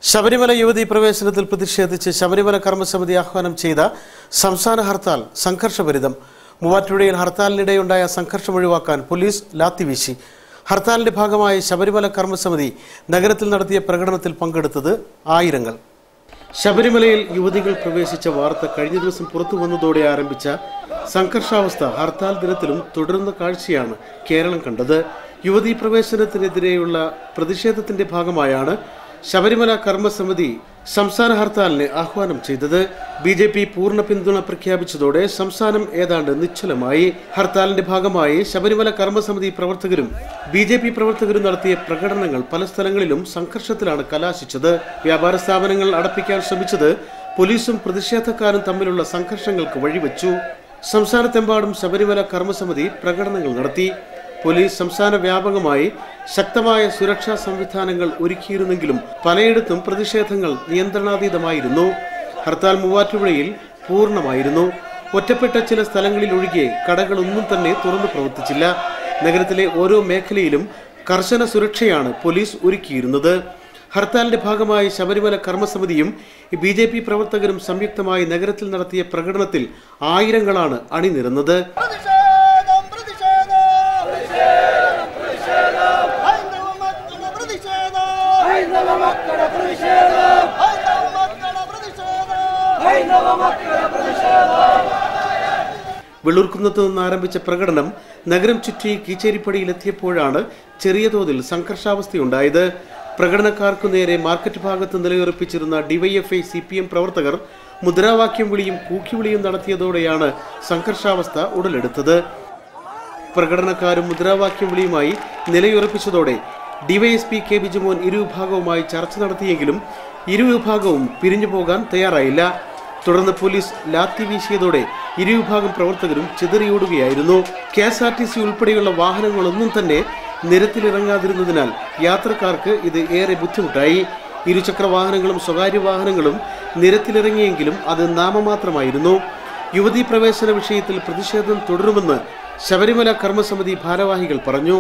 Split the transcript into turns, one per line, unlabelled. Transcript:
ശബരിമല യുവതീ പ്രവേശനത്തിൽ പ്രതിഷേധിച്ച് ശബരിമല കർമ്മസമിതി ആഹ്വാനം ചെയ്ത സംസ്ഥാന ഹർത്താൽ സംഘർഷഭരിതം. മൂവാറ്റുപുഴയിൽ ഹർത്താലിനിടെയുണ്ടായ സംഘർഷം ഒഴിവാക്കാൻ പോലീസ് ലാത്തിവീശി. ഹർത്താലിന്റെ ഭാഗമായി ശബരിമല കർമ്മസമിതി നഗരത്തിൽ നടത്തിയ പ്രകടനത്തിൽ പങ്കെടുത്തത് ആയിരങ്ങൾ. ശബരിമലയിൽ യുവതികൾ പ്രവേശിച്ച വാർത്ത കഴിഞ്ഞ ദിവസം പുറത്തു വന്നതോടെ ആരംഭിച്ച സംഘർഷാവസ്ഥ ഹർത്താൽ ദിനത്തിലും തുടരുന്ന കാഴ്ചയാണ് കേരളം കണ്ടത്. യുവതീ പ്രവേശനത്തിനെതിരെയുള്ള പ്രതിഷേധത്തിന്റെ ഭാഗമായാണ് ശബരിമല കർമ്മസമിതി സംസ്ഥാന ഹർത്താലിന് ആഹ്വാനം ചെയ്തത്. BJP പൂർണ്ണ പിന്തുണ പ്രഖ്യാപിച്ചതോടെ സംസ്ഥാനം ഏതാണ്ട് നിശ്ചലമായി. ഹർത്താലിന്റെ ഭാഗമായി ശബരിമല കർമ്മസമിതി പ്രവർത്തകരും BJP പ്രവർത്തകരും നടത്തിയ പ്രകടനങ്ങൾ പല സ്ഥലങ്ങളിലും സംഘർഷത്തിലാണ് കലാശിച്ചത്. വ്യാപാര സ്ഥാപനങ്ങൾ അടപ്പിക്കാൻ ശ്രമിച്ചത് പോലീസും പ്രതിഷേധക്കാരും തമ്മിലുള്ള സംഘർഷങ്ങൾക്ക് വഴിവെച്ചു. സംസ്ഥാനത്തെമ്പാടും ശബരിമല കർമ്മസമിതി പ്രകടനങ്ങൾ നടത്തി. പോലീസ് സംസ്ഥാന വ്യാപകമായി ശക്തമായ സുരക്ഷാ സംവിധാനങ്ങൾ ഒരുക്കിയിരുന്നെങ്കിലും പലയിടത്തും പ്രതിഷേധങ്ങൾ നിയന്ത്രണാതീതമായിരുന്നു. ഹർത്താൽ മൂവാറ്റുപുഴയിൽ പൂർണ്ണമായിരുന്നു. ഒറ്റപ്പെട്ട ചില സ്ഥലങ്ങളിൽ ഒഴികെ കടകളൊന്നും തന്നെ തുറന്നു പ്രവർത്തിച്ചില്ല. നഗരത്തിലെ ഓരോ മേഖലയിലും കർശന സുരക്ഷയാണ് പോലീസ് ഒരുക്കിയിരുന്നത്. ഹർത്താലിന്റെ ഭാഗമായി ശബരിമല കർമ്മസമിതിയും BJP പ്രവർത്തകരും സംയുക്തമായി നഗരത്തിൽ നടത്തിയ പ്രകടനത്തിൽ ആയിരങ്ങളാണ് അണിനിരന്നത്. വെള്ളൂർക്കുന്നത്ത് നിന്ന് ആരംഭിച്ച പ്രകടനം നഗരം ചുറ്റി കീച്ചേരിപ്പടിയിലെത്തിയപ്പോഴാണ് ചെറിയ തോതിൽ സംഘർഷാവസ്ഥയുണ്ടായത്. പ്രകടനക്കാർക്കു നേരെ മാർക്കറ്റ് ഭാഗത്ത് നിലയുറപ്പിച്ചിരുന്ന DYFI CPM പ്രവർത്തകർ മുദ്രാവാക്യം വിളിയും കൂക്കിവിളിയും നടത്തിയതോടെയാണ് സംഘർഷാവസ്ഥ ഉടലെടുത്തത്. പ്രകടനക്കാരും മുദ്രാവാക്യം വിളിയുമായി നിലയുറപ്പിച്ചതോടെ DYSP K ബിജുമോൻ ഇരുവിഭാഗവുമായി ചർച്ച നടത്തിയെങ്കിലും ഇരുവിഭാഗവും പിരിഞ്ഞു പോകാൻ തയ്യാറായില്ല. തുടർന്ന് പോലീസ് ലാത്തി വീശിയതോടെ ഇരുവിഭാഗം പ്രവർത്തകരും ചിതറിയോടുകയായിരുന്നു. KSRTC ഉൾപ്പെടെയുള്ള വാഹനങ്ങളൊന്നും തന്നെ നിരത്തിലിറങ്ങാതിരുന്നതിനാൽ യാത്രക്കാർക്ക് ഇത് ഏറെ ബുദ്ധിമുട്ടായി. ഇരുചക്ര വാഹനങ്ങളും സ്വകാര്യ വാഹനങ്ങളും നിരത്തിലിറങ്ങിയെങ്കിലും അത് നാമമാത്രമായിരുന്നു. യുവതീ പ്രവേശന വിഷയത്തിൽ പ്രതിഷേധം തുടരുമെന്ന് ശബരിമല കർമ്മസമിതി ഭാരവാഹികൾ പറഞ്ഞു.